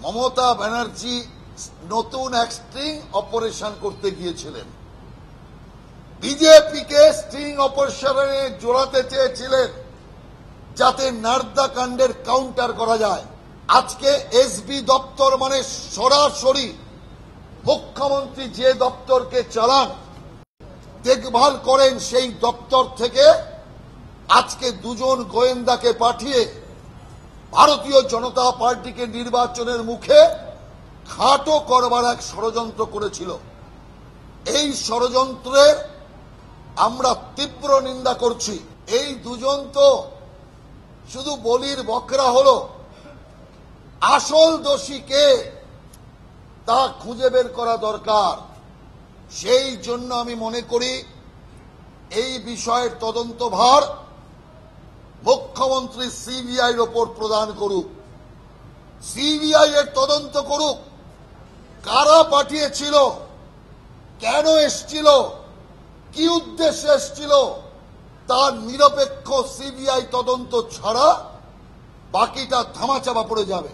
মমতা ব্যানার্জি নতুন এক string operation করতে গিয়েছিলেন। বিজেপিকে স্ট্রিং অপারেশনে জোড়াতে চেয়েছিলেন যাতে নারদা কাণ্ডের কাউন্টার করা যায়। আজকে এসবি দপ্তর মানে সরাসরি মুখ্যমন্ত্রী যে দপ্তরকে চালান, দেখভাল করেন, সেই দপ্তর থেকে আজকে দুজন গোয়েন্দাকে পাঠিয়ে ভারতীয় জনতা পার্টিকে নির্বাচনের মুখে খাটো করবার এক ষড়যন্ত্র করেছিল। এই ষড়যন্ত্রের আমরা তীব্র নিন্দা করছি। এই দুজন তো শুধু বলির বকরা হলো, আসল দোষী কে তা খুঁজে বের করা দরকার। সেই জন্য আমি মনে করি এই বিষয়ের তদন্তভার মুখ্যমন্ত্রী সিবিআই এর ওপর প্রদান করুক। সিবিআই এর তদন্ত করুক, কারা পাঠিয়েছিল, কেন এসছিল, কি উদ্দেশ্যে এসছিল, তার নিরপেক্ষ সিবিআই তদন্ত ছাড়া বাকিটা ধামাচাপা পড়ে যাবে।